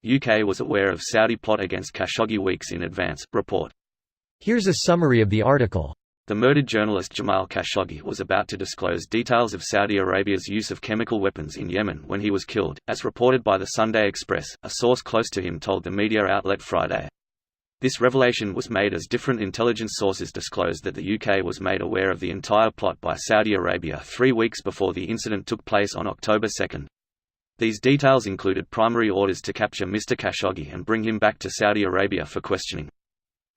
UK was aware of Saudi plot against Khashoggi weeks in advance. Report. Here's a summary of the article. The murdered journalist Jamal Khashoggi was about to disclose details of Saudi Arabia's use of chemical weapons in Yemen when he was killed, as reported by the Sunday Express. A source close to him told the media outlet Friday. This revelation was made as different intelligence sources disclosed that the UK was made aware of the entire plot by Saudi Arabia 3 weeks before the incident took place on October 2. These details included primary orders to capture Mr. Khashoggi and bring him back to Saudi Arabia for questioning.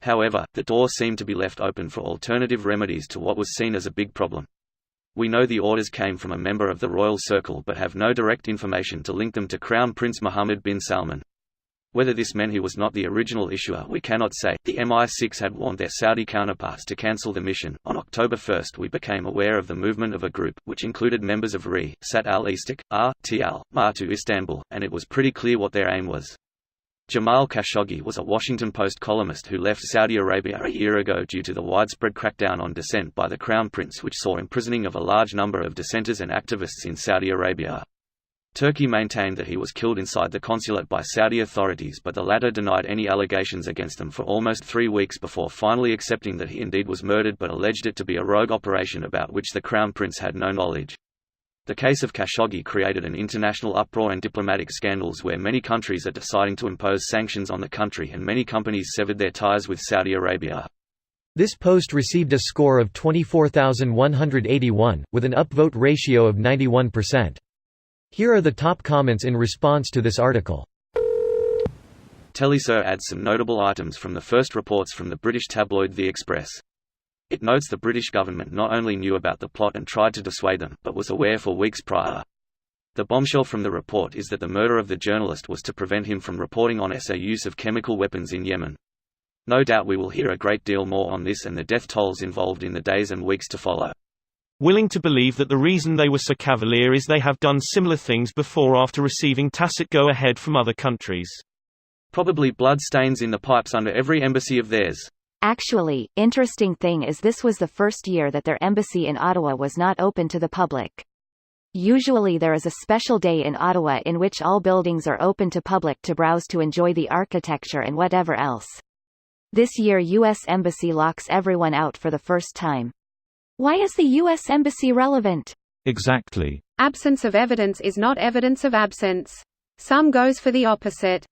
However, the door seemed to be left open for alternative remedies to what was seen as a big problem. We know the orders came from a member of the royal circle but have no direct information to link them to Crown Prince Mohammed bin Salman. Whether this meant he was not the original issuer we cannot say. The MI6 had warned their Saudi counterparts to cancel the mission. On October 1 we became aware of the movement of a group, which included members of RE, Sat al-Istik, R.T.L., Mar to Istanbul, and it was pretty clear what their aim was. Jamal Khashoggi was a Washington Post columnist who left Saudi Arabia a year ago due to the widespread crackdown on dissent by the Crown Prince, which saw imprisoning of a large number of dissenters and activists in Saudi Arabia. Turkey maintained that he was killed inside the consulate by Saudi authorities, but the latter denied any allegations against them for almost 3 weeks before finally accepting that he indeed was murdered, but alleged it to be a rogue operation about which the Crown Prince had no knowledge. The case of Khashoggi created an international uproar and diplomatic scandals where many countries are deciding to impose sanctions on the country and many companies severed their ties with Saudi Arabia. This post received a score of 24,181, with an upvote ratio of 91%. Here are the top comments in response to this article. Telesur adds some notable items from the first reports from the British tabloid The Express. It notes the British government not only knew about the plot and tried to dissuade them, but was aware for weeks prior. The bombshell from the report is that the murder of the journalist was to prevent him from reporting on SA use of chemical weapons in Yemen. No doubt we will hear a great deal more on this and the death tolls involved in the days and weeks to follow. Willing to believe that the reason they were so cavalier is they have done similar things before after receiving tacit go-ahead from other countries. Probably blood stains in the pipes under every embassy of theirs. Actually, interesting thing is this was the first year that their embassy in Ottawa was not open to the public. Usually there is a special day in Ottawa in which all buildings are open to public to browse to enjoy the architecture and whatever else. This year U.S. Embassy locks everyone out for the first time. Why is the U.S. Embassy relevant? Exactly. Absence of evidence is not evidence of absence. Some goes for the opposite.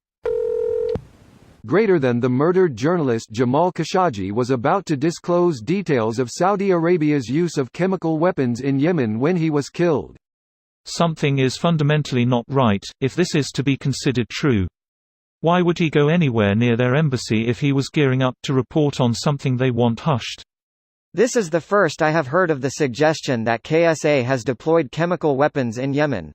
Greater than the murdered journalist Jamal Khashoggi was about to disclose details of Saudi Arabia's use of chemical weapons in Yemen when he was killed. Something is fundamentally not right, if this is to be considered true. Why would he go anywhere near their embassy if he was gearing up to report on something they want hushed? This is the first I have heard of the suggestion that KSA has deployed chemical weapons in Yemen.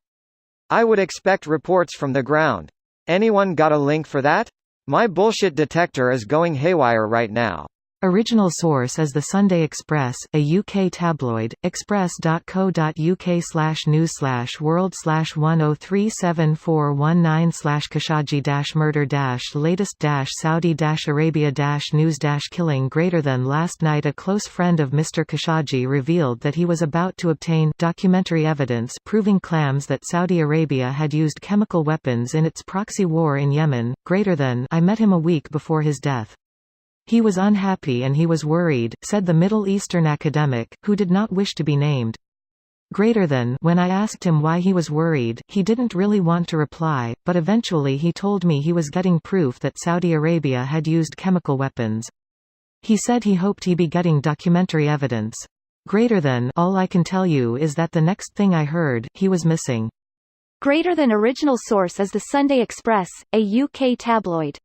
I would expect reports from the ground. Anyone got a link for that? My bullshit detector is going haywire right now. Original source is The Sunday Express, a UK tabloid, express.co.uk/news/10374199/Khashoggi-murder-latest-Saudi-Arabia-news-killing greater than last night. A close friend of Mr. Khashoggi revealed that he was about to obtain documentary evidence proving claims that Saudi Arabia had used chemical weapons in its proxy war in Yemen. Greater than, I met him a week before his death. He was unhappy and he was worried, said the Middle Eastern academic, who did not wish to be named. Greater than, when I asked him why he was worried, he didn't really want to reply, but eventually he told me he was getting proof that Saudi Arabia had used chemical weapons. He said he hoped he'd be getting documentary evidence. Greater than, all I can tell you is that the next thing I heard, he was missing. Greater than original source is The Sunday Express, a UK tabloid.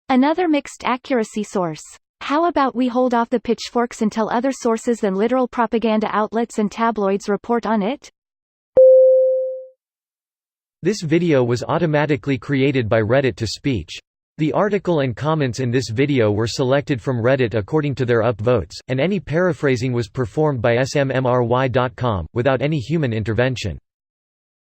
Another mixed accuracy source. How about we hold off the pitchforks until other sources than literal propaganda outlets and tabloids report on it? This video was automatically created by Reddit to speech. The article and comments in this video were selected from Reddit according to their upvotes, and any paraphrasing was performed by smmry.com, without any human intervention.